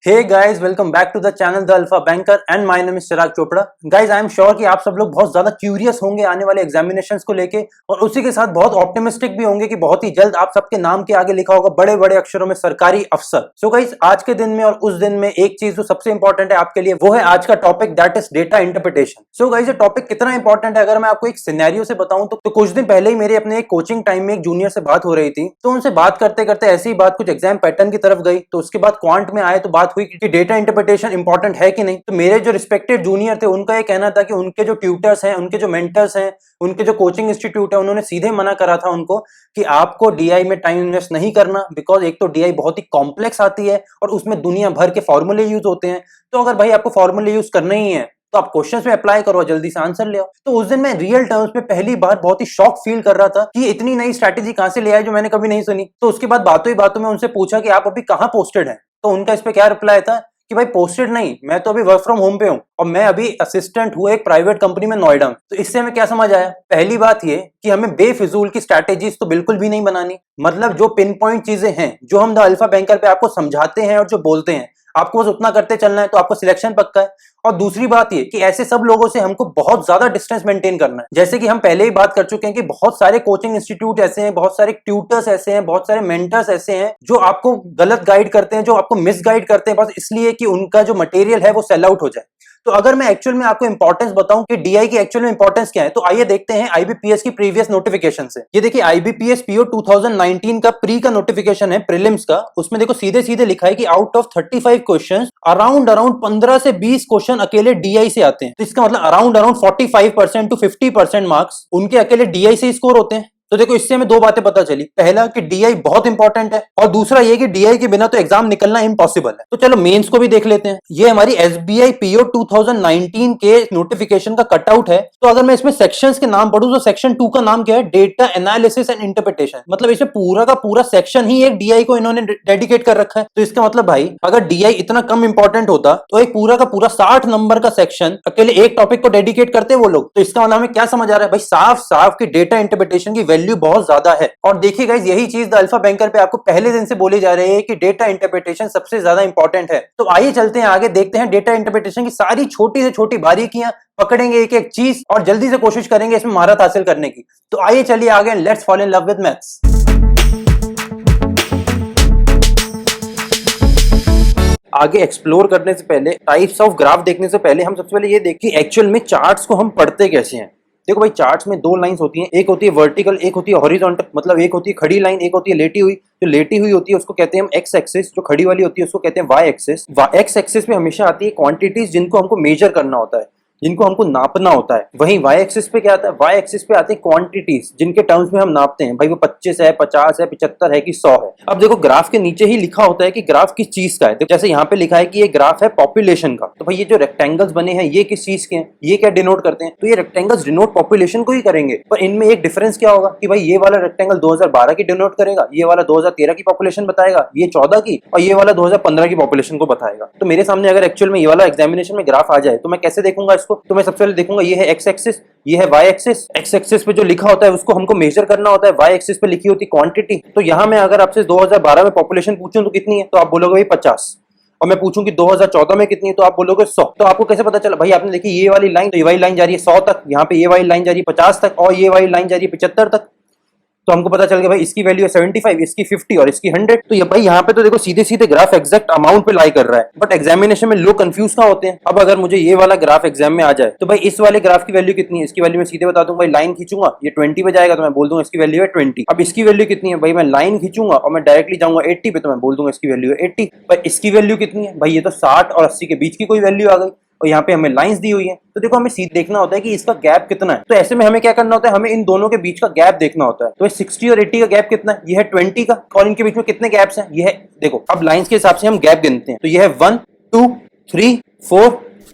Hey guys, welcome back to the channel the alpha banker and my name is Chirag Chopra. Guys, I am sure कि आप सब लोग बहुत ज्यादा क्यूरियस होंगे आने वाले एग्जामिनेशंस को लेके और उसी के साथ बहुत ऑप्टिमिस्टिक भी होंगे कि बहुत ही जल्द आप सबके नाम के आगे लिखा होगा बड़े बड़े अक्षरों में सरकारी अफसर। सो गाइस, आज के दिन में और उस दिन में एक चीज जो सबसे इंपॉर्टेंट है आपके लिए, वो है आज का topic, that is data interpretation. So guys, ये टॉपिक कितना इंपॉर्टेंट है अगर मैं आपको एक सिनेरियो से बताऊं तो कुछ दिन पहले ही मेरे अपने एक कोचिंग टाइम में एक जूनियर से बात हो रही थी। तो उनसे बात करते करते ऐसी ही बात कुछ एग्जाम पैटर्न की तरफ गई। तो उसके बाद क्वांट में आए तो बात हुई कि डेटा इंटरप्रिटेशन इंपॉर्टेंट है कि नहीं। तो मेरे जो रिस्पेक्टेड जूनियर थे उनका ये कहना था कि उनके जो ट्यूटर्स हैं, उनके जो मेंटर्स हैं, उनके जो कोचिंग इंस्टीट्यूट है, उन्होंने सीधे मना करा था उनको कि आपको डीआई में टाइम इन्वेस्ट नहीं करना, बिकॉज एक तो डीआई बहुत ही कॉम्प्लेक्स आती है और उसमें दुनिया भर के फॉर्मूले यूज होते हैं। तो अगर भाई आपको फॉर्मूले यूज करना ही है तो आप क्वेश्चंस में अप्लाई करो, जल्दी से आंसर ले आओ। तो उस दिन मैं रियल टर्म्स में पहली बार बहुत ही शॉक फील कर रहा था कि इतनी नई स्ट्रैटेजी कहां से ले आए जो मैंने कभी नहीं सुनी। तो उसके बाद बातों ही बातों में उनसे पूछा कि आप अभी कहां पोस्टेड हैं। तो उनका इस पे क्या रिप्लाई था कि भाई पोस्टेड नहीं, मैं तो अभी वर्क फ्रॉम होम पे हूं और मैं अभी असिस्टेंट हूं एक प्राइवेट कंपनी में नोएडा में। तो इससे हमें क्या समझ आया? पहली बात ये कि हमें बेफिजूल की स्ट्रैटेजीज तो बिल्कुल भी नहीं बनानी। मतलब जो पिन पॉइंट चीजें हैं जो हम द अल्फा बैंकर पे आपको समझाते हैं और जो बोलते हैं, आपको बस उतना करते चलना है तो आपको सिलेक्शन पक्का है। और दूसरी बात ये कि ऐसे सब लोगों से हमको बहुत ज्यादा डिस्टेंस मेंटेन करना है। जैसे कि हम पहले ही बात कर चुके हैं कि बहुत सारे कोचिंग इंस्टीट्यूट ऐसे हैं, बहुत सारे ट्यूटर्स ऐसे हैं, बहुत सारे मेंटर्स ऐसे हैं जो आपको गलत गाइड करते हैं, जो आपको मिस गाइड करते हैं बस इसलिए कि उनका जो मटेरियल है वो सेल आउट हो जाए। तो अगर मैं एक्चुअल में आपको इंपॉर्टेंस बताऊं कि डीआई की एक्चुअल में इंपॉर्टेंस क्या है, तो आइए देखते हैं आईबीपीएस की प्रीवियस नोटिफिकेशन से। ये देखिए, आईबीपीएस पीओ 2019 का प्री का नोटिफिकेशन है, प्रीलिम्स का। उसमें देखो सीधे सीधे लिखा है कि आउट ऑफ 35 क्वेश्चंस अराउंड 15 से 20 क्वेश्चन अकेले डीआई से आते हैं। तो इसका मतलब अराउंड 45% टू 50% मार्क्स उनके अकेले डीआई से स्कोर होते हैं। तो देखो, इससे हमें दो बातें पता चली। पहला कि डीआई बहुत इंपॉर्टेंट है और दूसरा ये कि डीआई के बिना तो एग्जाम निकलना इम्पॉसिबल है। तो चलो मेंस को भी देख लेते हैं। ये हमारी एसबीआई पीओ 2019 के नोटिफिकेशन का कटआउट है। तो अगर मैं इसमें सेक्शंस के नाम पढ़ूं तो सेक्शन 2 का नाम क्या है? Data analysis and interpretation. मतलब इसमें पूरा का पूरा सेक्शन ही एक डीआई को इन्होंने डेडिकेट कर रखा है। तो इसका मतलब भाई, अगर डीआई इतना कम इंपॉर्टेंट होता तो एक पूरा का पूरा 60 नंबर का सेक्शन अकेले एक टॉपिक को डेडिकेट करते वो लोग। तो इसका मतलब हमें क्या समझ आ रहा है भाई? साफ साफ की डेटा इंटरप्रिटेशन की वैल्यू बहुत ज्यादा है। और देखिए गाइस, यही चीज द अल्फा बैंकर पे आपको पहले दिन से बोली जा रही है कि डेटा इंटरप्रिटेशन सबसे ज्यादा इंपॉर्टेंट है। तो आइए चलते हैं आगे, देखते हैं डेटा इंटरप्रिटेशन की सारी छोटी से छोटी बारीकियां, पकड़ेंगे एक एक चीज और जल्दी से कोशिश करेंगे इसमें महारत हासिल करने की। तो आइए चलिए आगे, let's fall in love with maths. आगे एक्सप्लोर करने से पहले, टाइप्स ऑफ ग्राफ देखने से पहले, हम सबसे पहले ये देखिए एक्चुअल में चार्ट्स को हम पढ़ते कैसे हैं। देखो भाई, चार्ट्स में दो लाइंस होती हैं, एक होती है वर्टिकल, एक होती है हॉरिजॉन्टल। मतलब एक होती है खड़ी लाइन, एक होती है लेटी हुई। जो लेटी हुई होती है उसको कहते हैं हम एक्स एक्सिस, जो खड़ी वाली होती है उसको कहते हैं वाई एक्सिस। एक्स एक्सिस में हमेशा आती है क्वांटिटीज जिनको हमको मेजर करना होता है, जिनको हमको नापना होता है। वहीं वाई एक्सिस पे क्या आता है? वाई एक्सिस पे आती है क्वांटिटीज जिनके टर्म्स में हम नापते हैं। भाई वो 25 है, 50 है, 75 है कि 100 है। अब देखो, ग्राफ के नीचे ही लिखा होता है कि ग्राफ किस चीज का है। जैसे यहाँ पे लिखा है कि ये ग्राफ है पॉपुलेशन का। तो भाई ये जो रेक्टेंगल्स बने हैं ये किस चीज के हैं? ये क्या डिनोट करते हैं? तो ये रेक्टेंगल्स डिनोट पॉपुलेशन को ही करेंगे। पर इनमें एक डिफरेंस क्या होगा कि भाई ये वाला रेक्टेंगल 2012 की डिनोट करेगा, ये वाला 2013 की पॉपुलेशन बताएगा, ये 14 की, और ये वाला 2015 की पॉपुलेशन को बताएगा। तो मेरे सामने अगर एक्चुअल में ये वाला एग्जामिनेशन में ग्राफ आ जाए तो मैं कैसे देखूंगा इसको? तो मैं सबसे पहले देखूंगा ये है एक्स एक्सिस, ये है वाई एक्सिस। एक्स एक्सिस पे जो लिखा होता है उसको हमको मेजर करना होता है, वाई एक्सिस पे लिखी होती है क्वांटिटी। तो यहाँ मैं अगर आपसे 2012 में पॉपुलेशन पूछूं तो कितनी है, तो आप बोलोगे भाई 50। और मैं पूछूं कि 2014 में कितनी है तो आप बोलोगे 100। तो आपको कैसे पता चला? भाई आपने देखी ये वाली लाइन, तो ये वाली लाइन जा रही है 100 तक, यहाँ पे ये वाली लाइन जा रही है 50 तक, और ये वाली लाइन जा रही है 75 तक। तो हमको पता चल गया भाई इसकी वैल्यू है 75, इसकी 50 और इसकी 100। तो ये भाई यहाँ पे तो देखो सीधे सीधे ग्राफ एग्जैक्ट अमाउंट पे लाई कर रहा है। बट एग्जामिनेशन में लोग कंफ्यूज कहाँ होते हैं? अब अगर मुझे ये वाला ग्राफ एग्जाम में आ जाए तो भाई इस वाले ग्राफ की वैल्यू कितनी है? इसकी वैल्यू मैं सीधे बता दूंगा। भाई लाइन खींचूंगा, ये 20 पे जाएगा तो मैं बोल दूंगा इसकी वैल्यू है 20। अब इसकी वैल्यू कितनी है? भाई मैं लाइन खींचूंगा और मैं डायरेक्टली जाऊंगा 80 पे तो मैं बोल दूंगा इसकी वैल्यू है 80। पर इसकी वैल्यू कितनी है? भाई ये तो 60 और 80 के बीच की कोई वैल्यू आ गई और यहाँ पे हमें लाइंस दी हुई है। तो देखो, हमें सीधे देखना होता है कि इसका गैप कितना है। तो ऐसे में हमें क्या करना होता है? हमें इन दोनों के बीच का गैप देखना होता है। तो 60 और 80 का गैप कितना है? ये है 20 का। और इनके बीच में कितने गैप्स हैं? ये है, देखो अब लाइंस के हिसाब से हम गैप गिनते हैं। तो ये है 1 2 3 4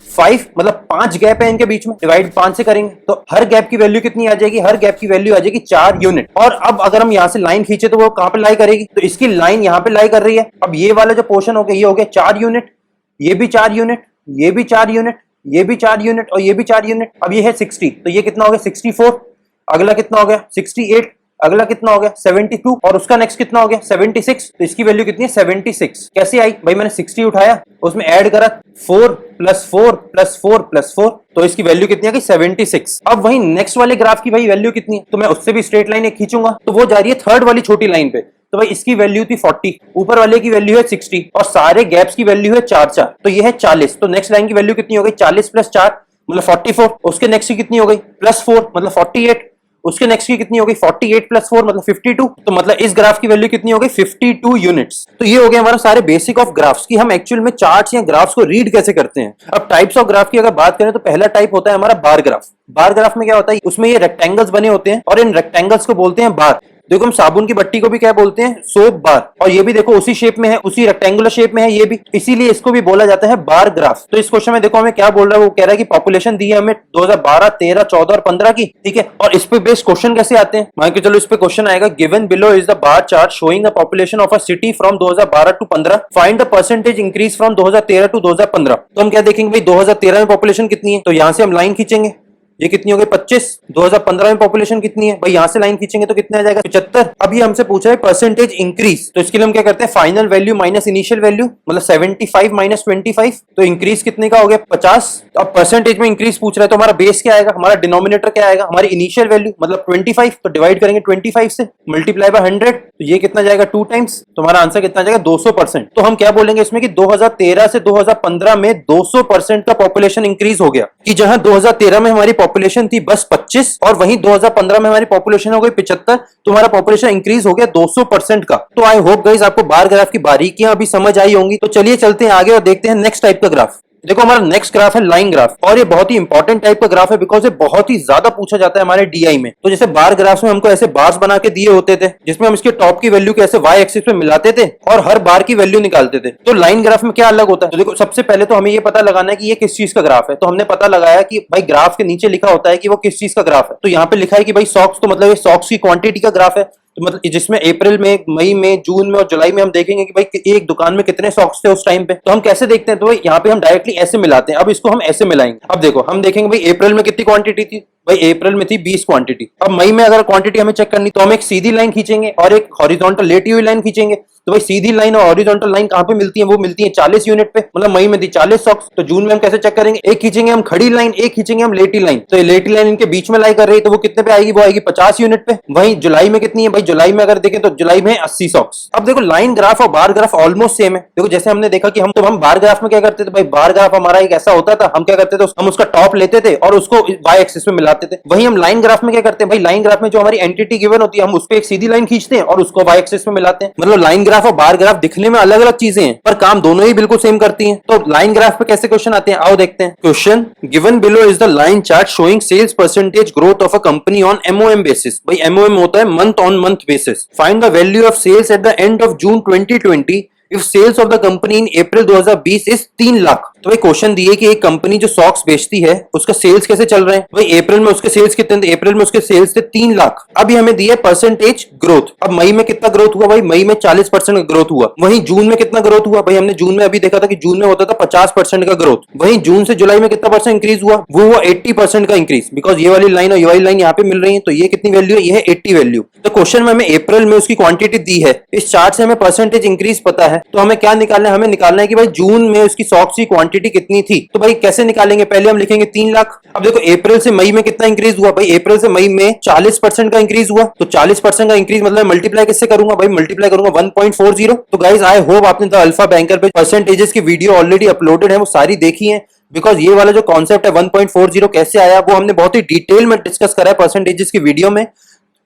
5, मतलब 5 गैप है इनके बीच में। डिवाइड 5 से करेंगे तो हर गैप की वैल्यू कितनी आ जाएगी? हर गैप की वैल्यू आ जाएगी 4 यूनिट। और अब अगर हम यहाँ से लाइन खींचे तो वो कहाँ पे लाई करेगी? तो इसकी लाइन यहाँ पे लाई कर रही है। अब ये वाला जो पोर्शन हो गया, ये हो गया 4 यूनिट, ये भी 4 यूनिट, ये भी 4 यूनिट, ये भी 4 यूनिट और ये भी 4 यूनिट। अब ये है 60, तो ये कितना हो गया? 64। अगला कितना हो गया? 68। अगला कितना हो गया 72 और उसका नेक्स्ट कितना हो गया 76, तो इसकी वैल्यू कितनी है 76। कैसे आई भाई, मैंने 60 उठाया, उसमें ऐड करा 4 प्लस 4 प्लस 4 प्लस 4, तो इसकी वैल्यू कितनी आ गई 76। अब वही नेक्स्ट वाले ग्राफ की भाई वैल्यू कितनी है, तो मैं उससे भी स्ट्रेट लाइन एक खींचूंगा, तो वो जा रही है थर्ड वाली छोटी लाइन पे, तो भाई इसकी वैल्यू थी 40, ऊपर वाले की वैल्यू है 60 और सारे गैप्स की वैल्यू है 4 तो ये है 40। तो नेक्स्ट लाइन की वैल्यू कितनी हो गई 40 प्लस 4 मतलब 44, उसके नेक्स्ट की कितनी हो गई प्लस 4 मतलब 48, उसके नेक्स्ट की कितनी हो गई 48 प्लस 4 मतलब 52, तो मतलब इस ग्राफ की वैल्यू कितनी हो गई 52 यूनिट्स। तो ये हो गया हमारा सारे बेसिक ऑफ ग्राफ्स की हम एक्चुअल में चार्ट्स या ग्राफ्स को रीड कैसे करते हैं। अब टाइप्स ऑफ ग्राफ की अगर बात करें तो पहला टाइप होता है हमारा बार ग्राफ। बार ग्राफ में क्या होता है, उसमें ये रेक्टेंगल्स बने होते हैं और इन रेक्टेंगल्स को बोलते हैं बार। देखो हम साबुन की बट्टी को भी क्या बोलते हैं सोप बार, और ये भी देखो उसी शेप में है, उसी रेक्टेंगुलर शेप में है ये भी, इसीलिए इसको भी बोला जाता है बार ग्राफ। तो इस क्वेश्चन में देखो हमें क्या बोल रहा है, वो कह रहा है कि पॉपुलेशन दी है हमें 2012, 13, 14 और 15 की, ठीक है। और इस पे बेस्ड क्वेश्चन कैसे आते हैं, मान के चलो इस पे क्वेश्चन आएगा given below is the bar chart showing the population of a city from 2012 to 15, find the percentage increase from 2013 to 2015। तो हम क्या देखेंगे भाई 2013 में पॉपुलेशन कितनी है, तो यहां से हम लाइन खींचेंगे, ये कितनी हो गई 25। 2015 में पॉपुलेशन कितनी है भाई, यहां से लाइन खींचेंगे तो कितना आ जाएगा 75। अब ये हमसे पूछा है परसेंटेज इंक्रीज, तो इसके लिए हम क्या करते हैं final value minus initial value, मतलब 75 माइनस 25, तो इंक्रीज कितने का हो गया 50। अब परसेंटेज में इंक्रीज पूछ रहा है तो हमारा बेस क्या आएगा, हमारा डिनोमिनेटर क्या आएगा, हमारी इनिशियल वैल्यू मतलब 25, तो डिवाइड करेंगे 25 से, मल्टीप्लाई बाय 100, तो ये कितना जाएगा 2 टाइम्स, तो हमारा आंसर कितना जाएगा 200%। तो हम क्या बोलेंगे इसमें कि 2013 से 2015 में 200% का पॉपुलेशन इंक्रीज हो गया, कि जहां 2013 में हमारी पॉपुलेशन थी बस 25 और वहीं 2015 में हमारी पॉपुलेशन हो गई 75, तो हमारा पॉपुलेशन इंक्रीज हो गया 200% का। तो आई होप गाइस आपको बार ग्राफ की बारीकियां अभी समझ आई होंगी। तो चलिए चलते हैं आगे और देखते हैं नेक्स्ट टाइप का ग्राफ। देखो हमारा नेक्स्ट ग्राफ है लाइन ग्राफ, और ये बहुत ही इंपॉर्टेंट टाइप का ग्राफ है बिकॉज ये बहुत ही ज्यादा पूछा जाता है हमारे डीआई में। तो जैसे बार ग्राफ्स में हमको ऐसे बार्स बना के दिए होते थे जिसमें हम इसके टॉप की वैल्यू को ऐसे वाई एक्सिस पे मिलाते थे और हर बार की वैल्यू निकालते थे। तो लाइन ग्राफ में क्या अलग होता है, तो देखो सबसे पहले तो हमें ये पता लगाना है कि ये किस चीज का ग्राफ है। तो हमने पता लगाया कि भाई ग्राफ के नीचे लिखा होता है कि वो किस चीज का ग्राफ है, तो यहाँ पे लिखा है कि भाई सॉक्स, तो मतलब ये सॉक्स की क्वांटिटी का ग्राफ है। तो मतलब जिसमें अप्रैल में, मई में, जून में और जुलाई में हम देखेंगे कि भाई एक दुकान में कितने सॉक्स थे उस टाइम पे। तो हम कैसे देखते हैं, तो भाई यहाँ पे हम डायरेक्टली ऐसे मिलाते हैं। अब इसको हम ऐसे मिलाएंगे, अब देखो हम देखेंगे भाई अप्रैल में कितनी क्वांटिटी थी, भाई अप्रैल में थी 20 क्वांटिटी। अब मई में अगर क्वांटिटी हमें चेक करनी तो हम एक सीधी लाइन खींचेंगे और एक हॉरिजॉन्टल लेटी हुई लाइन खींचेंगे। तो भाई सीधी लाइन और हॉरिजॉन्टल लाइन कहां पे मिलती है, वो मिलती है 40 यूनिट पे, मतलब मई में थी 40 सॉक्स। तो जून में हम कैसे चेक करेंगे, एक खींचेंगे हम खड़ी लाइन, एक खींचेंगे हम लेटी लाइन, तो ये लेटी लाइन इनके बीच में लाई कर रही है, तो वो कितने पे आएगी, वो आएगी 50 यूनिट पे। वहीं जुलाई में कितनी है, भाई जुलाई में अगर देखें तो जुलाई में 80 सॉक्स। अब देखो लाइन ग्राफ और बार ग्राफ ऑलमोस्ट सेम है। देखो जैसे हमने देखा कि हम बार ग्राफ में क्या करते थे, भाई बार ग्राफ हमारा एक ऐसा होता था, हम क्या करते थे हम उसका टॉप लेते थे और उसको वाई एक्सिस में मिलाते थे। वहीं हम लाइन ग्राफ में क्या करते हैं, भाई लाइन ग्राफ में जो हमारी एंटिटी गिवन होती है हम उस पर एक सीधी लाइन खींचते हैं और उसको वाई एक्सिस में मिलाते हैं। मतलब लाइन ग्राफ और बार ग्राफ दिखने में अलग अलग चीजें हैं पर काम दोनों ही बिल्कुल सेम करती हैं। तो लाइन ग्राफ पे कैसे क्वेश्चन आते हैं, आओ देखते हैं। Question given below is the line chart showing sales percentage growth of a company on MOM basis. भाई एमओएम होता है month on month basis. Find the value of sales at the end of June 2020 if sales of the company in April 2020 is 3 lakh. तो भाई question दिए कि एक company जो socks बेचती है उसका सेल्स कैसे चल रहे हैं। भाई अप्रैल में उसके सेल्स कितने थे, अप्रैल में उसके सेल्स थे 3 लाख। अब ये हमें दिया परसेंटेज ग्रोथ। अब मई में कितना ग्रोथ हुआ, भाई मई में 40% का ग्रोथ हुआ। वहीं जून में कितना ग्रोथ हुआ, भाई हमने जून में अभी देखा था कि जून में होता था 50% का ग्रोथ। वहीं जून से जुलाई में कितना परसेंट इंक्रीज हुआ, वो हुआ 80% का इंक्रीज। बिकॉज ये वाली लाइन और ये वाली लाइन यहाँ पे मिल रही है, तो ये कितनी वैल्यू है, ये है 80 वैल्यू। तो क्वेश्चन में हमें अप्रैल में उसकी क्वांटिटी दी है, इस चार्ट से हमें परसेंटेज इंक्रीज पता है, तो हमें क्या निकालना है, हमें निकालना है कि भाई जून में उसकी सॉक्स की क्वांटिटी कितनी थी। तो भाई कैसे निकालेंगे, पहले हम लिखेंगे 3 लाख। अब देखो अप्रैल से मई में कितना इंक्रीज हुआ, भाई अप्रैल से मई में 40% का इंक्रीज हुआ। तो 40% का इंक्रीज मतलब मल्टीप्लाई किससे करूंगा, भाई मल्टीप्लाई करूंगा 1.40। तो गाइस आई होप आपने द अल्फा बैंकर पे परसेंटेजेस की वीडियो ऑलरेडी अपलोडेड है, वो सारी देखी है। बिकॉज ये वाला जो कॉन्सेप्ट है 1.40 कैसे आया वो हमने बहुत ही डिटेल में डिस्कस करा है परसेंटेजेस की वीडियो में,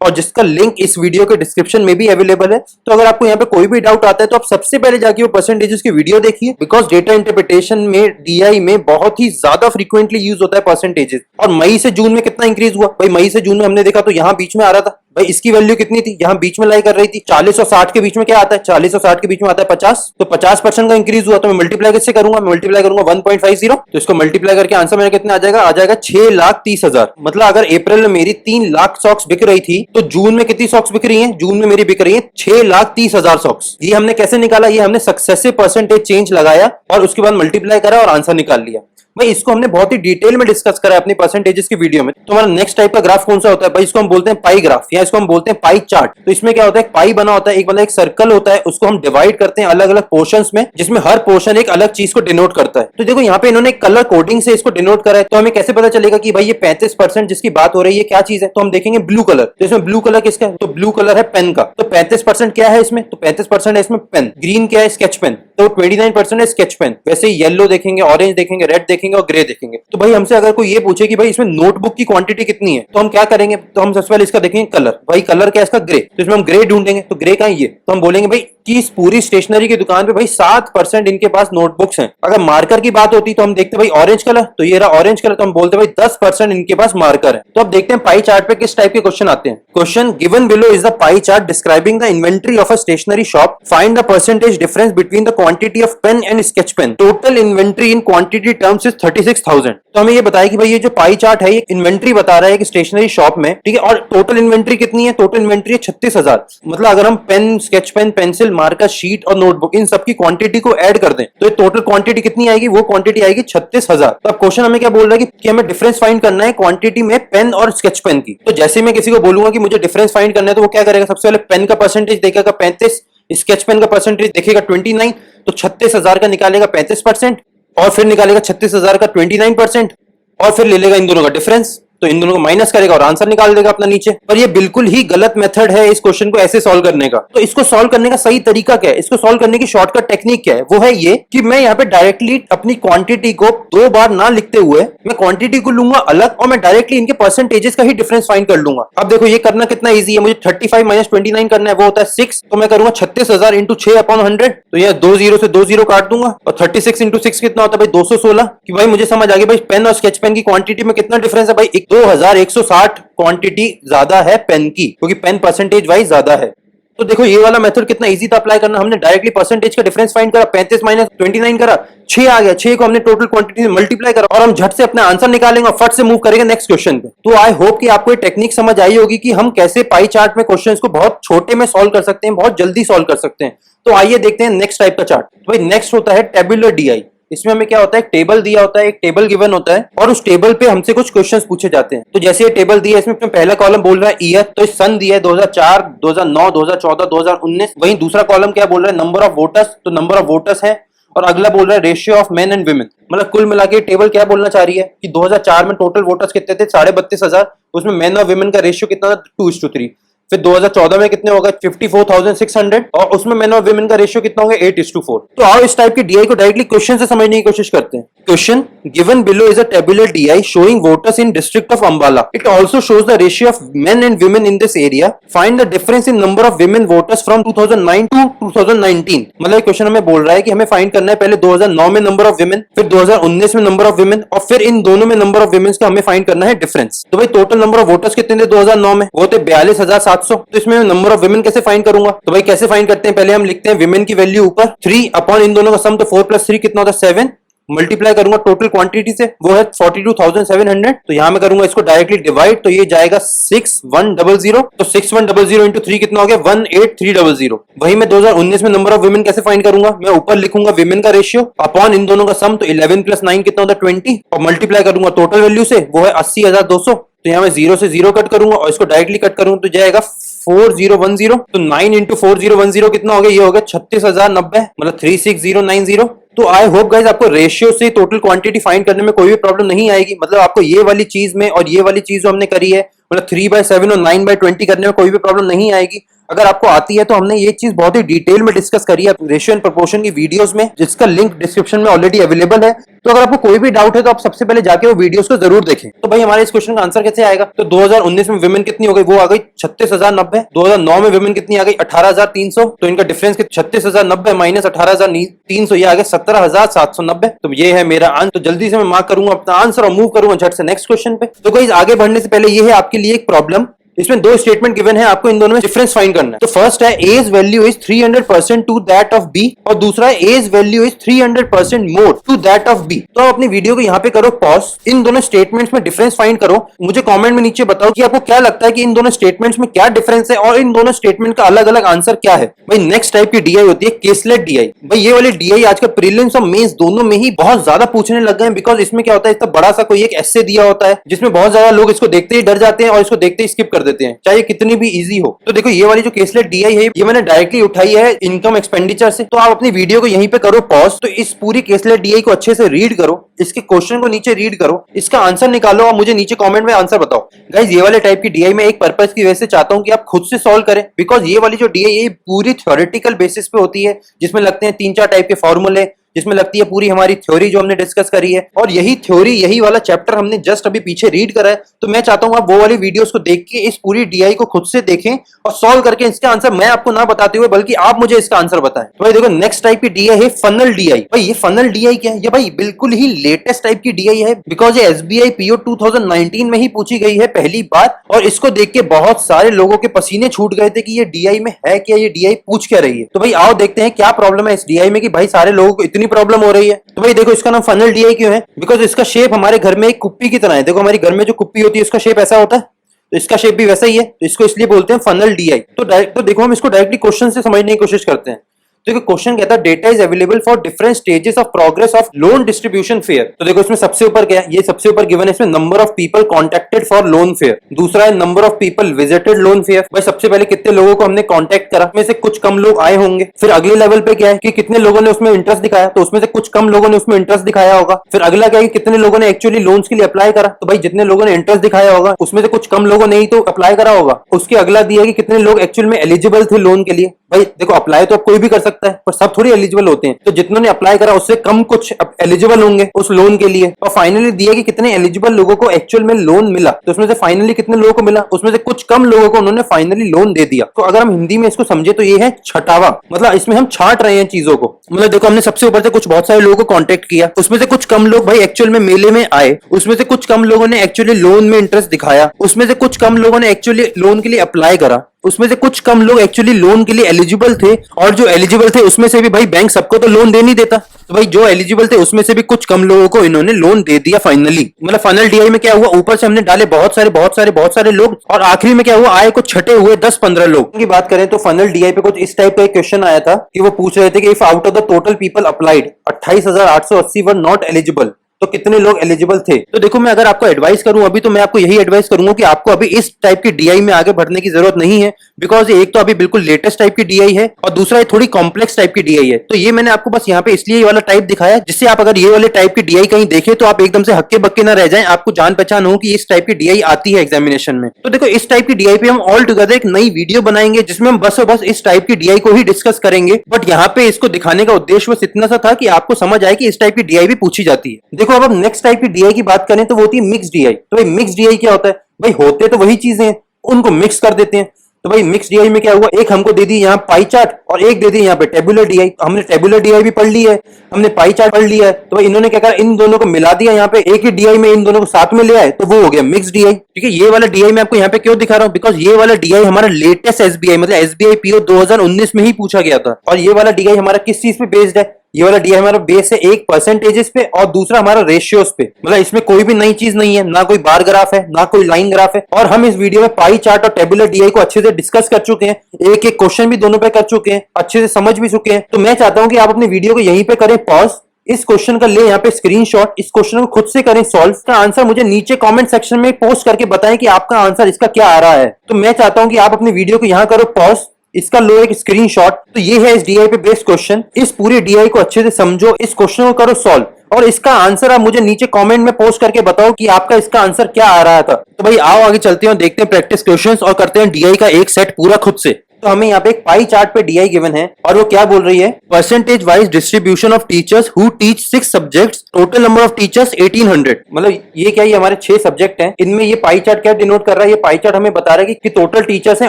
और जिसका लिंक इस वीडियो के डिस्क्रिप्शन में भी अवेलेबल है। तो अगर आपको यहाँ पे कोई भी डाउट आता है तो आप सबसे पहले जाके वो परसेंटेजेस की वीडियो देखिए। बिकॉज डेटा इंटरप्रिटेशन में डीआई में बहुत ही ज्यादा फ्रीक्वेंटली यूज होता है परसेंटेजेस। और मई से जून में कितना इंक्रीज हुआ, भाई मई से जून में हमने देखा तो यहाँ बीच में आ रहा था, भाई इसकी वैल्यू कितनी थी, यहाँ बीच में लाई कर रही थी। 40 और 60 के बीच में क्या आता है, 40 और 60 के बीच में आता है 50। तो 50% का इंक्रीज हुआ, तो मैं मल्टीप्लाई किससे करूंगा, मैं मल्टीप्लाई करूंगा 1.50। तो इसको मल्टीप्लाई करके आंसर मेरा कितना आ जाएगा 6,30,000। मतलब अगर अप्रैल में मेरी 3 लाख सॉक्स बिक रही थी तो जून में कितनी सॉक्स बिक रही हैं, जून में मेरी बिक रही है 6,30,000 सॉक्स। ये हमने कैसे निकाला, ये हमने सक्सेसिव परसेंटेज चेंज लगाया और उसके बाद मल्टीप्लाई करा और आंसर निकाल लिया। भाई इसको हमने बहुत ही डिटेल में डिस्कस करा है अपनी परसेंटेजेस की वीडियो में। तो हमारा नेक्स्ट टाइप का ग्राफ कौन सा होता है भाई, इसको हम बोलते हैं पाई ग्राफ या इसको हम बोलते हैं पाई चार्ट। तो इसमें क्या होता है, पाई बना होता है, एक मतलब एक सर्कल होता है, उसको हम डिवाइड करते हैं अलग अलग पोर्शंस में, जिसमें हर पोर्शन एक अलग चीज को डिनोट करता है। तो देखो यहाँ पे इन्होंने कलर कोडिंग से इसको डिनोट करा है। तो हमें कैसे पता चलेगा कि भाई ये 35% जिसकी बात हो रही है क्या चीज है, तो हम देखेंगे ब्लू कलर। तो इसमें ब्लू कलर किसका है, तो ब्लू कलर है पेन का। तो 35% क्या है इसमें, तो 35% है इसमें पेन। ग्रीन क्या है, स्केच पेन। तो 29% है स्केच पेन। वैसे येलो देखेंगे, ऑरेंज देखेंगे, रेड देखेंगे और ग्रे देखेंगे। तो भाई हमसे अगर कोई ये पूछे कि भाई इसमें नोटबुक की क्वांटिटी कितनी है, तो हम क्या करेंगे, तो हम सबसे पहले इसका देखेंगे कलर। भाई कलर क्या है इसका, ग्रे। तो इसमें हम ग्रे ढूंढेंगे, तो ग्रे का ये, तो हम बोलेंगे भाई कि इस पूरी स्टेशनरी की दुकान पे भाई 7% इनके पास नोटबुक्स हैं। अगर मार्कर की बात होती तो हम देखते भाई ऑरेंज कलर, तो ये रहा ऑरेंज कलर, तो हम बोलते भाई 10% इनके पास मार्कर है। तो अब देखते हैं पाई चार्ट पे किस टाइप के क्वेश्चन आते हैं। Question given below is the pie chart describing the inventory of a stationery shop, find the percentage difference between the quantity of pen and sketch pen, total inventory in quantity terms is 36,000। तो हमें ये बताया कि भाई ये जो pie chart है ये इन्वेंट्री बता रहा है कि स्टेशनरी शॉप में, ठीक है, और टोटल इन्वेंट्री कितनी है, टोटल इन्वेंट्री है 36,000। मतलब अगर हम pen, sketch pen, pencil, marker, sheet और नोटबुक इन सबकी क्वांटिटी को ऐड कर दें तो ये टोटल क्वांटिटी कितनी आएगी, वो क्वांटिटी आएगी 36,000। तो अब क्वेश्चन हमें क्या बोल रहा है कि हमें डिफरेंस फाइंड करना है क्वांटिटी में पेन और स्केच पेन की। तो जैसे मैं किसी को बोलूंगा कि मुझे डिफरेंस फाइंड करना है तो वो क्या करेगा, सबसे पहले पेन का परसेंटेज देखेगा 35, स्केच पेन का परसेंटेज देखेगा 29, तो 36,000 का निकालेगा 35% और फिर निकालेगा 36,000 का 29% और फिर ले लेगा इन दोनों का डिफरेंस, तो इन दोनों को माइनस करेगा और आंसर निकाल देगा अपना नीचे। पर ये बिल्कुल ही गलत मेथड है इस क्वेश्चन को ऐसे सॉल्व करने का। तो इसको सॉल्व करने का सही तरीका क्या है, इसको सॉल्व करने की शॉर्टकट टेक्निक क्या है, वो है ये कि मैं यहाँ पे डायरेक्टली अपनी क्वांटिटी को 2 बार ना लिखते हुए मैं क्वांटिटी को लूंगा अलग और मैं डायरेक्टली इनके परसेंटेजेस का ही डिफरेंस फाइंड कर लूंगा। अब देखो ये करना कितना ईजी है, मुझे 35 माइनस 29 करना है, वो होता है 6। तो मैं करूंगा 36,000 इंटू 6/100, तो यह 2 0 से 2 0 काट दूंगा और 36 इंटू 6 कितना होता है भाई 216। कि भाई मुझे समझ आ गया भाई पेन और स्केच पेन की क्वांटिटी में कितना डिफरेंस है, भाई 2160 क्वांटिटी ज्यादा है पेन की, क्योंकि पेन परसेंटेज वाइज ज्यादा है। तो देखो ये वाला मेथड कितना इजी था अप्लाई करना, हमने डायरेक्टली परसेंटेज का डिफरेंस फाइंड करा, 35 माइनस 29 करा, 6 आ गया, 6 को हमने टोटल क्वांटिटी में मल्टीप्लाई करा और हम झट से अपना आंसर निकालेंगे और फट से मूव करेंगे नेक्स्ट क्वेश्चन पे। तो आई होप कि आपको ये टेक्निक समझ आई होगी कि हम कैसे पाई चार्ट में क्वेश्चंस को बहुत छोटे में सॉल्व कर सकते हैं, बहुत जल्दी सॉल्व कर सकते हैं। तो आइए देखते हैं नेक्स्ट टाइप का चार्ट। तो भाई नेक्स्ट होता है टेबुलर डीआई। इसमें हमें क्या होता है, एक टेबल दिया होता है, एक टेबल गिवन होता है और उस टेबल पे हमसे कुछ क्वेश्चंस पूछे जाते हैं। तो जैसे ये टेबल दिया है, इसमें पहला कॉलम बोल रहा है ईयर, तो इस सन दिया है 2004, 2009, 2014, 2019। वहीं दूसरा कॉलम क्या बोल रहा है, नंबर ऑफ वोटर्स, तो नंबर ऑफ वोटर्स है। और अगला बोल रहा है ratio of men and women, मतलब कुल मिला के टेबल क्या बोलना चाह रही है कि 2004 में टोटल वोटर्स कितने थे, 32,500, उसमें मेन और वुमेन का रेशियो कितना था, 2:3। फिर 2014 में कितने होगा, 54,600 और उसमें मेन और वुमेन का रेशियो कितना होगा, 8:4। तो आओ इस टाइप की डीआई को डायरेक्टली क्वेश्चन से समझने की कोशिश करते हैं। Question given below is a tabular DI showing voters in district of Ambala, it also shows the ratio of men and women in this area, find the difference in number of women voters from 2009 to 2019। मतलब question हमें बोल रहा है कि हमें find करना है पहले 2009 में नंबर ऑफ वुमेन, फिर 2019 में नंबर ऑफ वुमेन और फिर इन दोनों में नंबर ऑफ वुमेन का हमें फाइंड करना है डिफरेंस। तो भाई टोटल नंबर ऑफ वोटर्स कितने थे 2009 में, वो थे 42,700। तो इसमें नंबर ऑफ वुमेन कैसे फाइंड करूंगा, तो भाई कैसे फाइंड करते हैं, पहले हम लिखते हैं वुमेन की वैल्यू ऊपर 3 अपॉन इन दोनों का सम, तो 4 + 3 कितना होता है 7, मल्टीप्लाई करूंगा टोटल क्वांटिटी से, वो है 42,700। तो यहां मैं करूंगा इसको डायरेक्टली डिवाइड, तो ये जाएगा 6100, तो 6100 इंटू 3 कितना हो गया 18300। वही मैं 2019 में नंबर ऑफ वुमेन कैसे फाइंड करूंगा, मैं ऊपर लिखूंगा वुमेन का रेशियो अपॉन इन दोनों का सम, तो 11 + 9 कितना होता है 20 और मल्टीप्लाई करूंगा टोटल वैल्यू से, वो है 80,200। तो यहाँ मैं 0 से 0 कट करूंगा और इसको डायरेक्टली कट करूंगा तो जाएगा 4010। तो 9 इंटू 4010 कितना हो गया, ये हो गया 36,090, मतलब 36090। तो आई होप गाइज आपको रेशियो से टोटल क्वांटिटी फाइंड करने में कोई भी प्रॉब्लम नहीं आएगी। मतलब आपको ये वाली चीज में और ये वाली चीज जो हमने करी है, मतलब 3/7 और 9/20 करने में कोई भी प्रॉब्लम नहीं आएगी। अगर आपको आती है तो हमने ये चीज बहुत ही डिटेल में डिस्कस करी है रेशियो एंड प्रोपोर्शन की वीडियोस में, जिसका लिंक डिस्क्रिप्शन में ऑलरेडी अवेलेबल है। तो अगर आपको कोई भी डाउट है तो आप सबसे पहले जाके वो वीडियोस को जरूर देखें। तो भाई हमारे इस क्वेश्चन का आंसर कैसे आएगा, तो 2019 में वुमेन कितनी हो गई, वो आ गई 36,090। 2009 में वुमेन कितनी आ गई 18,300। तो इनका डिफरेंस 36,090 माइनस 18,300, ये आ गया 17,790। तो ये है मेरा आंसर। तो जल्दी से मैं मार्क करूंगा अपना आंसर और मूव करूंगा झट से नेक्स्ट क्वेश्चन पे। तो गाइस आगे बढ़ने से पहले ये है आपके लिए एक प्रॉब्लम, इसमें दो स्टेटमेंट गिवन है, आपको इन दोनों में डिफरेंस फाइंड करना है। तो फर्स्ट है A value is 300% to that of B, और दूसरा है A value is 300% more to that of B. तो आप अपनी वीडियो को यहाँ पे करो पॉज, इन दोनों स्टेटमेंट्स में डिफरेंस फाइंड करो, मुझे कमेंट में नीचे बताओ कि आपको क्या लगता है कि इन दोनों स्टेटमेंट्स में क्या डिफरेंस है और इन दोनों स्टेटमेंट का अलग अलग आंसर क्या है। भाई नेक्स्ट टाइप की डीआई होती है केसलेट डीआई। भाई ये वाली डीआई आजकल प्रीलिम्स और मेंस दोनों में ही बहुत ज्यादा पूछने लग गए हैं, बिकॉज इसमें क्या होता है, इतना बड़ा सा कोई एक एस्से दिया होता है जिसमें बहुत ज्यादा लोग इसको देखते ही डर जाते हैं और इसको देखते ही स्किप कर देते हैं, चाहे कितनी भी इजी हो। तो देखो ये वाली जो केसलेट डीआई है ये मैंने डायरेक्टली उठाई है इनकम एक्सपेंडिचर से। तो आप अपनी वीडियो को यहीं पे करो पॉज, तो इस पूरी केसलेट डीआई को अच्छे से रीड करो, इसके क्वेश्चन को नीचे रीड करो, इसका आंसर निकालो और मुझे नीचे कमेंट में आंसर बताओ। गाइस ये वाले टाइप की डीआई में एक पर्पस की वजह से चाहता हूं कि आप खुद से सॉल्व करें, बिकॉज ये वाली जो डीआई है पूरी थ्योरेटिकल बेसिस पे होती है, जिसमें लगते हैं 3-4 टाइप के फॉर्मूले, जिसमें लगती है पूरी हमारी थ्योरी जो हमने डिस्कस करी है, और यही थ्योरी यही वाला चैप्टर हमने जस्ट अभी पीछे रीड करा है। तो मैं चाहता हूं आप वो वाली वीडियोस को देख के इस पूरी डीआई को खुद से देखें और सॉल्व करके इसका आंसर मैं आपको ना बताते हुए बल्कि आप मुझे इसका आंसर बताएं। तो भाई देखो नेक्स्ट टाइप की डीआई है फनल डीआई। भाई ये फनल डीआई क्या है? ये भाई बिल्कुल ही लेटेस्ट टाइप की डीआई है, बिकॉज ये एसबीआई पीओ 2019 में ही पूछी गई है पहली बार, और इसको देख के बहुत सारे लोगों के पसीने छूट गए थे कि ये डीआई में है क्या, ये डीआई पूछ क्या रही है। तो भाई आओ देखते हैं क्या प्रॉब्लम है इस डीआई में कि भाई सारे लोगों को इतनी प्रॉब्लम हो रही है। तो भाई देखो इसका नाम फनल डीआई क्यों है? बिकॉज इसका शेप हमारे घर में एक कुप्पी की तरह है। देखो हमारे घर में जो कुप्पी होती है उसका शेप ऐसा होता है, तो इसका शेप भी वैसा ही है, तो इसको इसलिए बोलते हैं फनल डीआई। तो देखो हम इसको डायरेक्टली क्वेश्चन से समझने की कोशिश करते हैं। देखो क्वेश्चन कहता है data is available for different stages of progress of loan distribution fair. तो देखो इसमें सबसे ऊपर क्या है, ये सबसे ऊपर गिवन है इसमें number of people contacted for loan fair, दूसरा है number of people visited loan fair. भाई सबसे पहले कितने लोगों को हमने कॉन्टेक्ट करा, में से कुछ कम लोग आए होंगे। फिर अगले लेवल पे क्या है कि कितने लोगों ने उसमें इंटरेस्ट दिखाया, तो उसमें से कुछ कम लोगों ने उसमें इंटरेस्ट दिखाया होगा। फिर अगला क्या है कि कितने लोगों ने एक्चुअली लोन्स के लिए अप्लाई करा, तो भाई जितने लोगों ने इंटरेस्ट दिखाया होगा उसमें से कुछ कम लोगों ने ही तो अप्लाई करा होगा। उसके अगला दिया कि कितने लोग एक्चुअल में एलिजिबल थे लोन के लिए। भाई देखो अप्लाई तो अब कोई भी कर सकता है, पर सब थोड़ी एलिजिबल होते हैं, तो जितनों ने अप्लाई करा उससे कम कुछ एलिजिबल होंगे उस लोन के लिए। और फाइनली दिया कि कितने एलिजिबल लोगों को एक्चुअल में लोन मिला, तो उसमें से फाइनली कितने लोगों को मिला, उसमें से कुछ कम लोगों को उन्होंने फाइनली लोन दे दिया। तो अगर हम हिंदी में इसको समझे तो ये है छटावा, मतलब इसमें हम छाट रहे हैं चीजों को। मतलब देखो हमने सबसे ऊपर से कुछ बहुत सारे लोगों को कॉन्टेक्ट किया, उसमें से कुछ कम लोग भाई एक्चुअल में मेले में आए, उसमें से कुछ कम लोगों ने एक्चुअली लोन में इंटरेस्ट दिखाया, उसमें से कुछ कम लोगों ने एक्चुअली लोन के लिए अप्लाई करा, उसमें से कुछ कम लोग एक्चुअली लोन के लिए एलिजिबल थे, और जो एलिजिबल थे उसमें से भी भाई बैंक सबको तो लोन दे नहीं देता, तो भाई जो एलिजिबल थे उसमें से भी कुछ कम लोगों को इन्होंने लोन दे दिया फाइनली। मतलब फाइनल डीआई में क्या हुआ, ऊपर से हमने डाले बहुत सारे लोग, और आखिरी में क्या हुआ, आए कुछ छठे हुए 10-15 लोग की बात करें तो फाइनल डीआई पे कुछ इस टाइप का एक क्वेश्चन आया था कि वो पूछ रहे थे कि if out of the total people applied 28,880 were not eligible, तो कितने लोग एलिजिबल थे। तो देखो मैं अगर आपको एडवाइस करूं अभी, तो मैं आपको यही एडवाइस करूंगा कि आपको अभी इस टाइप की डीआई में आगे बढ़ने की जरूरत नहीं है, बिकॉज ये एक तो अभी बिल्कुल लेटेस्ट टाइप की डीआई है और दूसरा ये थोड़ी कॉम्प्लेक्स टाइप की डीआई है। तो ये मैंने आपको बस यहाँ पे इसलिए ये वाला टाइप दिखाया जिससे आप अगर ये वाले टाइप की डीआई कहीं देखें तो आप एकदम से हक्के बक्के ना रह जाएं, आपको जान पहचान हो कि इस टाइप की डीआई आती है एग्जामिनेशन में। तो देखो इस टाइप की डीआई पे हम ऑल टुगेदर एक नई वीडियो बनाएंगे जिसमें हम बस इस टाइप की डीआई को ही डिस्कस करेंगे, बट यहाँ पे इसको दिखाने का उद्देश्य बस इतना सा था कि आपको समझ आए कि इस टाइप की डीआई भी पूछी जाती है। देखो अब हम नेक्स्ट टाइप की डीआई की बात करें तो वो होती है मिक्स डीआई। तो भाई मिक्स डीआई क्या होता है? भाई होते तो वही चीजें हैं, उनको मिक्स कर देते हैं। तो भाई मिक्स डीआई में क्या हुआ, एक हमको दे दी यहाँ पाई चार्ट और एक दे दी यहाँ पे टेबुलर डीआई। हमने टेबुलर डीआई भी पढ़ ली है, हमने पाई चार्ट पढ़ लिया है, तो भाई इन्होंने क्या करा, इन दोनों को मिला दिया यहाँ पे एक ही डीआई में, इन दोनों को साथ में ले आए, तो वो हो गया मिक्स डीआई। ठीक है, ये वाला डीआई मैं आपको यहाँ पे क्यों दिखा रहा हूँ, बिकॉज ये वाला डीआई हमारा लेटेस्ट एसबीआई मतलब एसबीआई पीओ 2019 में ही पूछा गया था। और ये वाला डीआई हमारा किस चीज पे बेस्ड है, ये वाला डीआई हमारा बेस है एक परसेंटेजेस पे और दूसरा हमारा रेशियोस पे। मतलब इसमें कोई भी नई चीज नहीं है, ना कोई बार ग्राफ है ना कोई लाइन ग्राफ है। और हम इस वीडियो में पाई चार्ट और टेबुलर डीआई को अच्छे से डिस्कस कर चुके हैं, एक एक क्वेश्चन भी दोनों पे कर चुके हैं, अच्छे से समझ भी चुके हैं। तो मैं चाहता हूं कि आप अपनी वीडियो को यहीं पे करें पॉज, इस क्वेश्चन का ले यहाँ पे स्क्रीनशॉट, इस क्वेश्चन को खुद से करें सॉल्व, का आंसर मुझे नीचे कमेंट सेक्शन में पोस्ट करके बताएं कि आपका आंसर इसका क्या आ रहा है। तो मैं चाहता हूं कि आप अपनी वीडियो को यहाँ करो पॉज, इसका लो एक स्क्रीनशॉट। तो ये है इस डीआई पे बेस्ड क्वेश्चन, इस पूरी डीआई को अच्छे से समझो, इस क्वेश्चन को करो सॉल्व, और इसका आंसर आप मुझे नीचे कमेंट में पोस्ट करके बताओ कि आपका इसका आंसर क्या आ रहा था। तो भाई आओ आगे चलते हैं और देखते हैं प्रैक्टिस क्वेश्चंस और करते हैं डीआई का एक सेट पूरा खुद से। तो हमें यहाँ पे एक पाई चार्ट पे डीआई गिवन है और वो क्या बोल रही है, percentage wise distribution of teachers who teach 6 subjects, total number of teachers 1800। मतलब ये क्या, ये हमारे 6 सब्जेक्ट हैं, इनमें ये पाई चार्ट क्या डिनोट कर रहा है, ये पाई चार्ट हमें बता रहा है कि टोटल टीचर्स हैं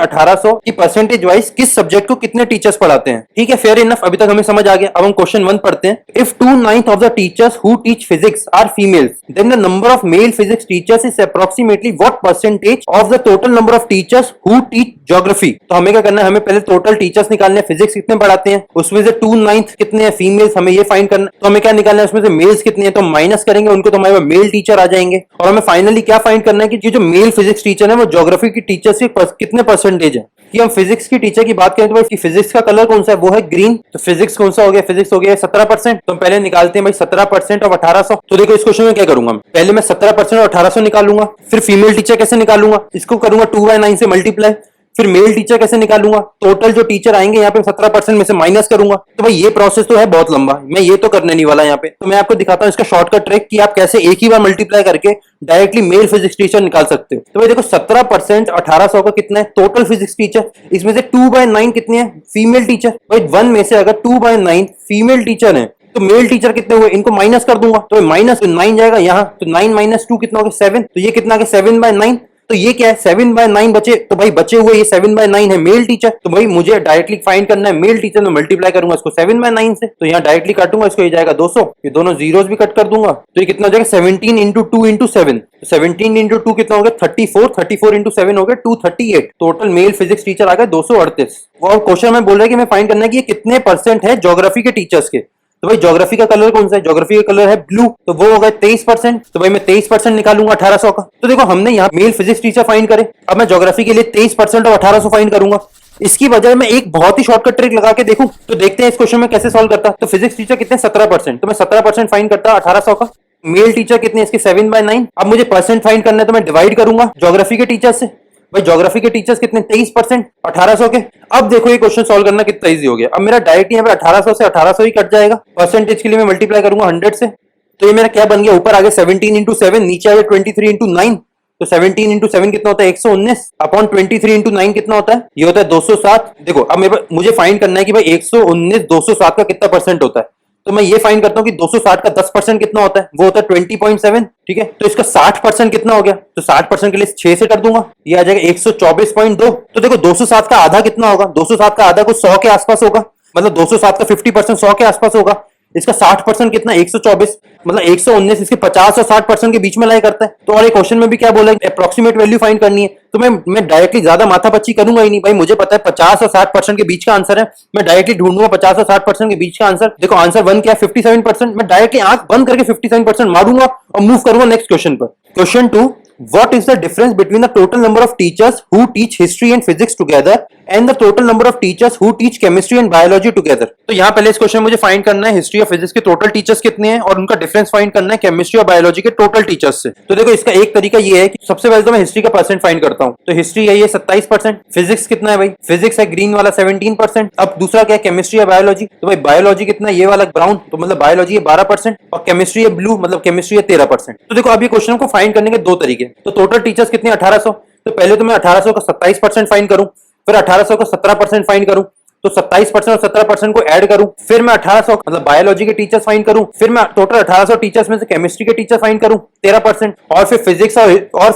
1800 की परसेंटेज वाइज किस सब्जेक्ट को कितने टीचर्स पढ़ाते हैं। ठीक है, फेयर इनफ, अभी तक हमें समझ आ गया। अब हम क्वेश्चन 1 पढ़ते हैं। If 2/9 of the teachers who teach physics are females, then the number of male physics teachers is approximately what percentage of the total number of teachers who teach geography. तो हमें क्या करना है, हमें पहले टोटल टीचर्स निकालने हैं, physics कितने पढ़ाते हैं, उसमें से 2/9 कितने हैं फीमेल्स, हमें ये फाइंड करना। तो हमें क्या निकालना है, उसमें से मेल्स कितने हैं, तो माइनस करेंगे उनको, तो हमारे मेल टीचर आ जाएंगे। और हमें फाइनली क्या फाइंड करना है कि जो मेल फिजिक्स टीचर है वो ज्योग्राफी की टीचर से कितने परसेंटेज है। कि हम फिजिक्स की टीचर की बात करें तो भाई फिजिक्स का कलर कौन सा है, वो है ग्रीन। तो फिजिक्स कौन सा हो गया, फिजिक्स हो गया 17%। तो हम पहले निकालते हैं भाई 17% ऑफ 1800। तो देखो इस क्वेश्चन में क्या करूंगा, पहले मैं 17% और 1800 निकालूंगा, फिर फीमेल टीचर कैसे निकालूंगा, इसको करूंगा 2/9 से मल्टीप्लाई, फिर मेल टीचर कैसे निकालूंगा, टोटल जो टीचर आएंगे यहाँ पे 17% में से माइनस करूंगा। तो भाई ये प्रोसेस तो है बहुत लंबा, मैं ये तो करने नहीं वाला यहाँ पे। तो मैं आपको दिखाता हूँ इसका शॉर्टकट ट्रिक कि आप कैसे एक ही बार मल्टीप्लाई करके डायरेक्टली मेल फिजिक्स टीचर निकाल सकते हो। तो भाई देखो 17% 1800 का कितना है टोटल फिजिक्स टीचर, इसमें से 2/9 कितने हैं फीमेल टीचर। भाई 1 में से अगर 2/9 फीमेल टीचर है तो मेल टीचर कितने हुए, इनको माइनस कर दूंगा, तो माइनस 9 जाएगा यहाँ, तो 9 - 2 कितना हो गया 7। तो ये कितना आ गया 7/9। तो ये क्या है 7/9 बचे, तो भाई बचे हुए ये 7/9 है मेल टीचर। तो भाई मुझे डायरेक्टली फाइंड करना है मेल टीचर, में मल्टीप्लाई करूंगा इसको 7/9 से, तो यहाँ डायरेक्टली काटूंगा इसको, ये जाएगा 200, ये दोनों जीरोस भी कट कर दूंगा, तो ये कितना हो जाएगा 17 × 2 × 7। 17 × 2 कितना हो गया 34, 34 × 7 हो गया 238। टोटल मेल फिजिक्स टीचर आ गए 238। और क्वेश्चन में बोल रहा है कि मैं फाइंड करना है कि ये कितने परसेंट है ज्योग्राफी के टीचर्स के। तो भाई ज्योग्राफी का कलर कौन सा है, ज्योग्राफी का कलर है ब्लू, तो वो होगा 23%। तो भाई मैं 23% निकालूंगा 1800 का। तो देखो हमने यहाँ मेल फिजिक्स टीचर फाइंड करे, अब मैं ज्योग्राफी के लिए 23% और 1800 फाइंड करूंगा। इसकी बजाय मैं एक बहुत ही शॉर्टकट ट्रिक लगा के देखूं, तो देखते हैं इस क्वेश्चन में कैसे सॉल्व करता। तो फिजिक्स टीचर कितने 17%, तो मैं 17% फाइंड करता 1800 का। मेल टीचर कितने इसके 7/9। अब मुझे परसेंट फाइंड करना है, तो मैं डिवाइड करूंगा ज्योग्राफी के टीचर से। भाई ज्योग्राफी के टीचर्स कितने 23% 1800 के। अब देखो ये क्वेश्चन सॉल्व करना कितना इजी हो गया। अब मेरा डायरेक्ट यहाँ पे 1800 से 1800 ही कट जाएगा, परसेंटेज के लिए मैं मल्टीप्लाई करूंगा 100 से। तो ये मेरा क्या बन गया, ऊपर आ गया 17 × 7, नीचे आ गया 23 × 9। तो 17 × 7 कितना होता है 119 अपॉन 23 × 9 कितना होता है, ये होता है 207। देखो अब मुझे फाइंड करना है कि भाई 119 207 का कितना परसेंट होता है। तो मैं ये फाइंड करता हूं कि 260 का 10% कितना होता है, वो होता है 20.7। ठीक है, तो इसका 60% कितना हो गया, तो 60% के लिए 6 से कर दूंगा, ये आ जाएगा 124.2। तो देखो 207 का आधा कितना होगा, 207 का आधा कुछ 100 के आसपास होगा, मतलब 207 का 50% 100 के आसपास होगा। इसका 60% कितना 124, मतलब 119 इसके 50 और 60% के बीच में लाई करता है। तो और एक क्वेश्चन में भी क्या बोला है अप्रोक्सीमेट वैल्यू फाइंड करनी है, तो मैं डायरेक्टली ज्यादा माथापच्ची करूंगा ही नहीं। भाई मुझे पता है 50 और 60% के बीच का आंसर है, मैं डायरेक्टली ढूंढूंगा 50 और 60% के बीच का आंसर। देखो आंसर 1 क्या है 57%, मैं डायरेक्टली आंख बंद करके 57% मारूंगा और मूव करूंगा नेक्स्ट क्वेश्चन पर। Question 2, what is the difference between the total number of teachers who teach history and physics together and the total number of teachers who teach chemistry and biology together। तो यहाँ पहले इस question में मुझे find करना है history और physics के टोटल टीचर्स कितने हैं और उनका डिफरेंस फाइंड करना है केमिस्ट्री और बायोलॉजी के टोटल टीचर्स से। तो देखो इसका एक तरीका ये है कि सबसे पहले तो मैं हिस्ट्री का परसेंट फाइंड करता हूँ। तो हिस्ट्री है ये 27%, फिजिक्स कितना है भाई, फिजिक्स है ग्रीन वाला 17%। अब दूसरा क्या है केमिस्ट्री या बायोलॉजी, तो भाई बायोलॉजी कितना ये वाला ब्राउन, तो मतलब बायोलॉजी है 12% और केमिस्ट्री है ब्लू, मतलब केमिस्ट्री है 13%। तो देखो अब ये क्वेश्चन को फाइंड करने के दो तरीके। तो टोटल टीचर्स कितने 1800, तो पहले तो मैं 1800 का 27% फाइंड करूं, फिर 1800 का 17% फाइंड करूं, तो 27% और 17% को ऐड करूं, फिर मैं 1800 मतलब बायोलॉजी के टीचर्स फाइंड करूं, फिर मैं टोटल 1800 टीचर्स में से केमिस्ट्री के टीचर फाइंड करूं 13%, और फिर फिजिक्स और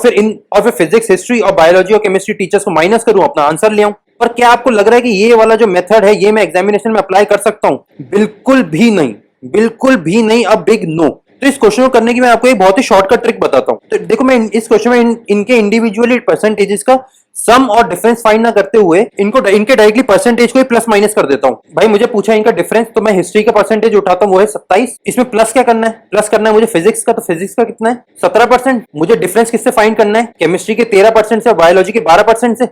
फिर फिजिक्स हिस्ट्री और बायोलॉजी और केमिस्ट्री टीचर्स को माइनस करूं, अपना आंसर ले आऊं। पर क्या आपको लग रहा है कि ये वाला जो मेथड है ये मैं एग्जामिनेशन में अप्लाई कर सकता हूं? बिल्कुल भी नहीं, बिल्कुल भी नहीं, अ बिग नो। तो इस क्वेश्चन को करने की मैं आपको एक बहुत ही शॉर्टकट ट्रिक बताता हूं। तो देखो मैं इस क्वेश्चन में इनके इंडिविजुअली परसेंटेजेस का सम और डिफरेंस फाइंड ना करते हुए इनके डायरेक्टली परसेंटेज को ही प्लस माइनस कर देता हूं। भाई मुझे पूछा इनका डिफरेंस, तो मैं हिस्ट्री का परसेंटेज उठाता हूं, वो है 27। इसमें प्लस क्या करना है, प्लस करना है मुझे फिजिक्स का, तो फिजिक्स का कितना है 17%। मुझे डिफरेंस किससे फाइंड करना है, केमिस्ट्री के 13% से और बायोलॉजी के 12% से।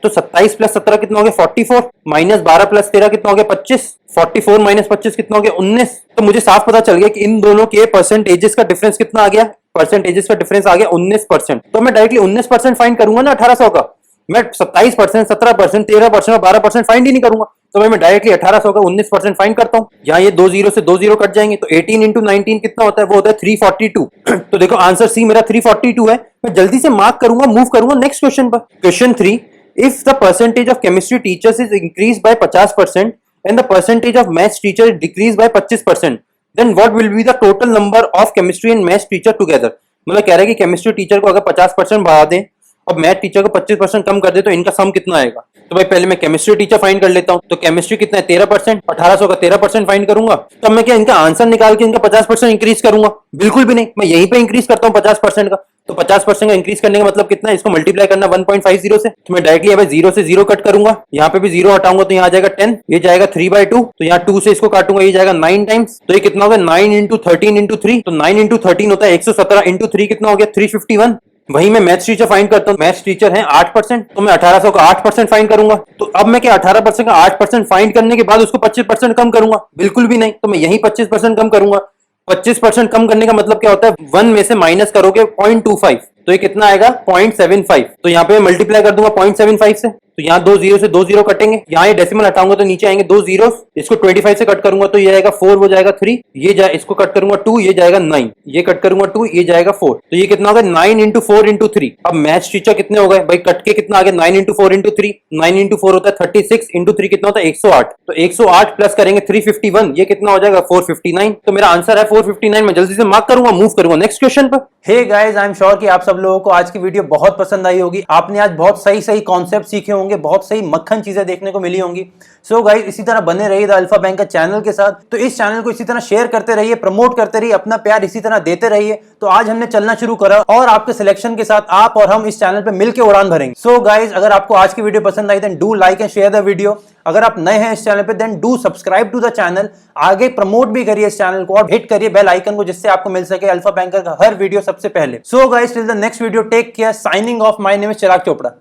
तो 27 + 17 कितना हो गया 44, माइनस 12 + 13 कितना हो गया 25, 44 - 25 कितना हो गया 19। तो मुझे साफ पता चल गया कि इन दोनों के परसेंटेजेस का डिफरेंस कितना आ गया, परसेंटेजेस का डिफरेंस आ गया 19%। तो मैं डायरेक्टली 19% फाइंड करूंगा ना 1800 का, मैं 27%, 17%, 13% और 12% फाइंड ही नहीं करूंगा। तो मैं डायरेक्टली 1800 का 19% फाइंड करता हूं। यहाँ ये 2 0 से 2 0 कट जाएंगे, तो 18 × 19 कितना होता है, वो होता है 342। तो देखो आंसर सी मेरा 342 है। मैं जल्दी से मार्क करूंगा, मूव करूंगा नेक्स्ट क्वेश्चन पर। Question 3, if the percentage of chemistry teachers is increase by 50% and the percentage of maths teacher is decrease by 25%, then what will be the total number of chemistry and maths teacher together. मतलब कह रहे हैं कि chemistry teacher को अगर 50% बढ़ा दें और मैथ टीचर को 25% कम कर दे तो इनका सम कितना आएगा। तो भाई पहले मैं केमिस्ट्री टीचर फाइंड कर लेता हूं। तो केमिस्ट्री कितना है 13%, 1800 का 13% फाइंड करूंगा। तब मैं क्या इनका आंसर निकाल के इनका 50% इंक्रीज करूंगा? बिल्कुल भी नहीं, मैं यहीं पे इंक्रीज करता हूं 50% का। तो 50% का इंक्रीज करने का मतलब कितना है, इसको मल्टीप्लाई करना 1.50 से। तो मैं डायरेक्टली यहाँ पे 0 से 0 कट करूंगा, यहाँ पे भी 0 हटाऊंगा तो यहाँ आ जाएगा 10, ये जाएगा 3/2, तो यहाँ 2 से इसको काटूंगा, ये जाएगा 9 टाइम्स। तो ये कितना होगा 9 इंटू 13 इंटू 3, तो 9 इंटू 13 होता है 117 इंटू 3 कितना हो गया 351। वहीं मैं मैथ्स टीचर फाइंड करता हूँ, मैथ्स टीचर है 8%, तो मैं 1800 का 8% फाइंड करूंगा। तो अब मैं क्या 18% का 8% फाइंड करने के बाद उसको 25% कम करूंगा? बिल्कुल भी नहीं, तो मैं यही 25% कम करूंगा। 25% कम करने का मतलब क्या होता है, 1 में से माइनस करोगे 0.25, तो ये कितना आएगा 0.75। तो यहाँ पे मल्टीप्लाई कर दूंगा 0.75 से, तो यहाँ 2 0 से 2 0 कटेंगे, यहाँ ये डेसिमल हटाऊंगा तो नीचे आएंगे 2 जीरो, इसको 25 से कट करूंगा तो ये आएगा 4, वो जाएगा 3, ये जाए इसको कट करूंगा 2, ये जाएगा 9, ये कट करूंगा 2, ये जाएगा 4, तो ये कितना होगा 9 इंटू 4 इंटू 3। अब मैथ्स टीचर कितने हो गए भाई, कट के कितना आ गया 9 इंटू 4 इंटू 3, 9 इंटू 4 होता है 36, इंटू 3 कितना होता है 108, तो 108 प्लस करेंगे 351, ये कितना हो जाएगा 459। तो मेरा आंसर है 459। मैं जल्दी से मार्क करूंगा, मूव करूंगा नेक्स्ट क्वेश्चन पर। Hey guys, I am sure कि आप सब लोगों को आज की वीडियो बहुत पसंद आई होगी। आपने आज बहुत सही सही कॉन्सेप्ट सीखे होंगे, बहुत सही मक्खन चीजें देखने को मिली होंगी। सो गाइस, इसी तरह बने रहिए द अल्फा बैंकर चैनल के साथ। तो इस चैनल को इसी तरह शेयर करते रहिए, प्रमोट करते रहिए, अपना प्यार इसी तरह देते रहिए। तो आज हमने चलना शुरू करा और आपके सिलेक्शन के साथ आप और हम इस चैनल पे मिलकर उड़ान भरेंगे। सो गाइस, अगर आपको आज की वीडियो पसंद आई then do like and share the video. अगर आप नए हैं इस चैनल पे then do subscribe to the channel. आगे प्रमोट भी करिए इस चैनल को और हिट करिए बेल आइकन को, जिससे आपको मिल सके अल्फा बैंकर का हर वीडियो सबसे पहले। So guys, till the next video, take care, signing off, my name is Chirag Chopra.